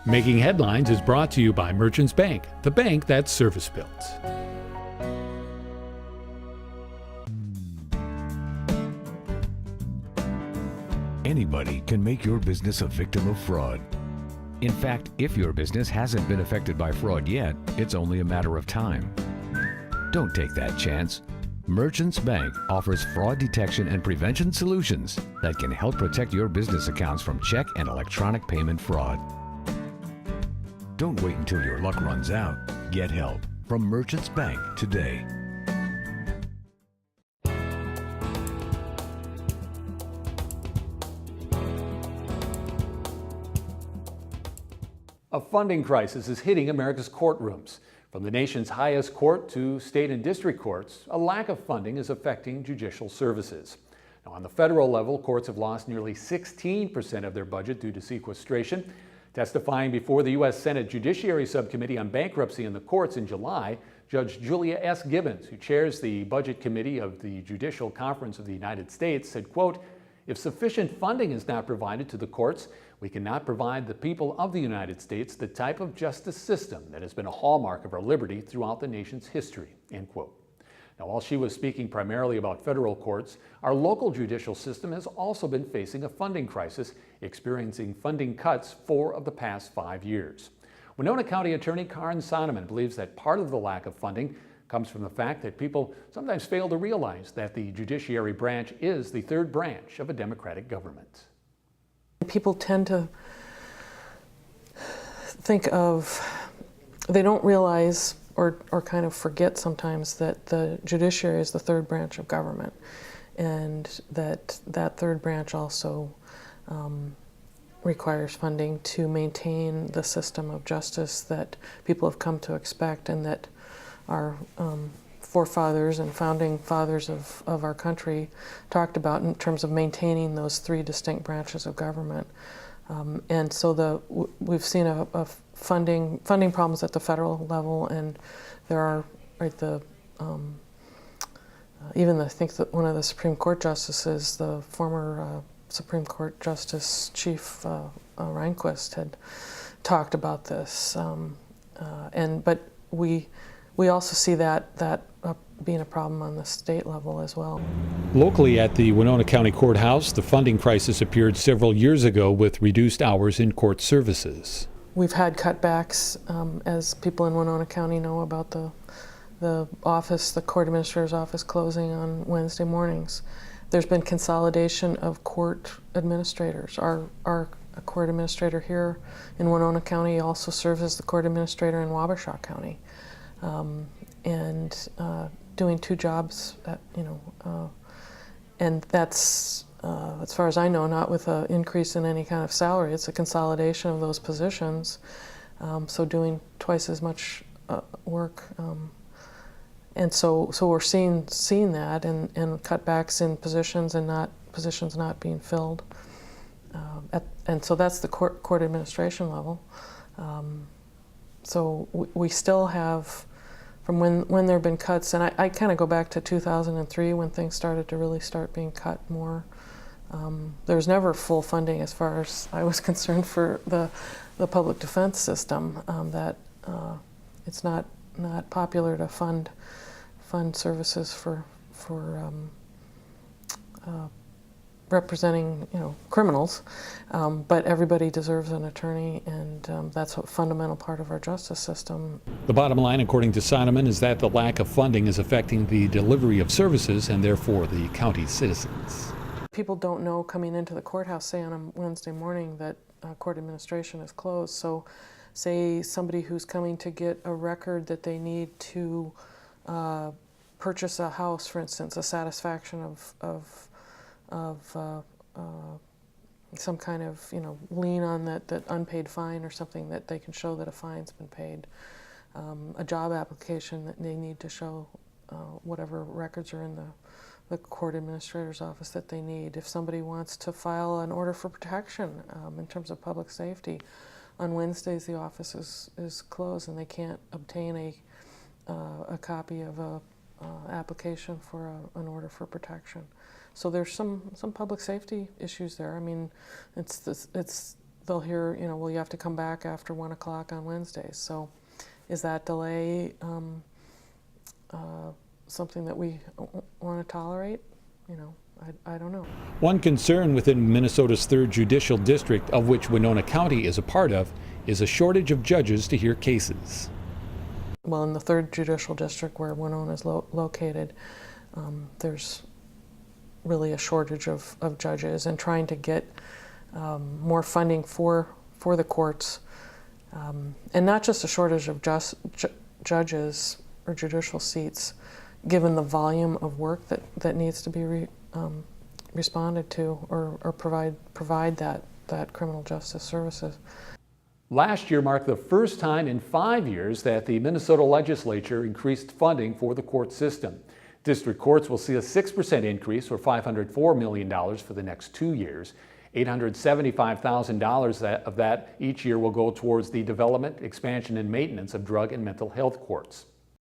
Making Headlines is brought to you by Merchants Bank, the bank that's service built. Anybody can make your business a victim of fraud. In fact, if your business hasn't been affected by fraud yet, it's only a matter of time. Don't take that chance. Merchants Bank offers fraud detection and prevention solutions that can help protect your business accounts from check and electronic payment fraud. Don't wait until your luck runs out. Get help from Merchants Bank today. A funding crisis is hitting America's courtrooms. From the nation's highest court to state and district courts, a lack of funding is affecting judicial services. Now, on the federal level, courts have lost nearly 16% of their budget due to sequestration. Testifying before the U.S. Senate Judiciary Subcommittee on Bankruptcy and the Courts in July, Judge Julia S. Gibbons, who chairs the Budget Committee of the Judicial Conference of the United States, said, quote, "If sufficient funding is not provided to the courts, we cannot provide the people of the United States the type of justice system that has been a hallmark of our liberty throughout the nation's history," end quote. Now, while she was speaking primarily about federal courts, our local judicial system has also been facing a funding crisis, experiencing funding cuts 4 of the past 5 years. Winona County Attorney Karen Sonneman believes that part of the lack of funding comes from the fact that people sometimes fail to realize that the judiciary branch is the third branch of a democratic government. People tend to think of, they don't realize or kind of forget sometimes that the judiciary is the third branch of government, and that third branch also requires funding to maintain the system of justice that people have come to expect and that our forefathers and founding fathers of our country talked about in terms of maintaining those 3 distinct branches of government. And so we've seen a funding problems at the federal level, and there are even I think that one of the Supreme Court justices, the former Supreme Court Justice Chief Rehnquist, had talked about this, but we also see that being a problem on the state level as well. Locally at the Winona County Courthouse, the funding crisis appeared several years ago with reduced hours in court services. We've had cutbacks, as people in Winona County know about the court administrator's office closing on Wednesday mornings. There's been consolidation of court administrators. Our court administrator here in Winona County also serves as the court administrator in Wabasha County. And doing 2 jobs, and that's, as far as I know, not with an increase in any kind of salary. It's a consolidation of those positions, so doing twice as much work. And so we're seeing that, and cutbacks in positions and positions not being filled. And so that's the court administration level. So we still have, from when there have been cuts, and I kind of go back to 2003 when things started to really start being cut more. There was never full funding, as far as I was concerned, for the public defense system. That it's not popular to fund services for representing criminals, but everybody deserves an attorney, and that's a fundamental part of our justice system. The bottom line, according to Sonneman, is that the lack of funding is affecting the delivery of services and therefore the county's citizens. People don't know coming into the courthouse, say on a Wednesday morning, that court administration is closed. So say somebody who's coming to get a record that they need to purchase a house, for instance, a satisfaction of some kind of lien on that unpaid fine or something, that they can show that a fine's been paid, a job application that they need to show whatever records are in the court administrator's office that they need. If somebody wants to file an order for protection in terms of public safety, on Wednesdays the office is closed and they can't obtain a copy of a application for an order for protection. So there's some public safety issues there. I mean, it's they'll hear, well, you have to come back after 1 o'clock on Wednesdays. So is that delay something that we want to tolerate? I don't know. One concern within Minnesota's 3rd Judicial District, of which Winona County is a part of, is a shortage of judges to hear cases. Well, in the 3rd Judicial District, where Winona is located, there's really a shortage of judges, and trying to get more funding for the courts, and not just a shortage of judges or judicial seats, given the volume of work that needs to be responded to, or provide that criminal justice services. Last year marked the first time in 5 years that the Minnesota legislature increased funding for the court system. District courts will see a 6% increase, or $504 million for the next 2 years. $875,000 of that each year will go towards the development, expansion, and maintenance of drug and mental health courts.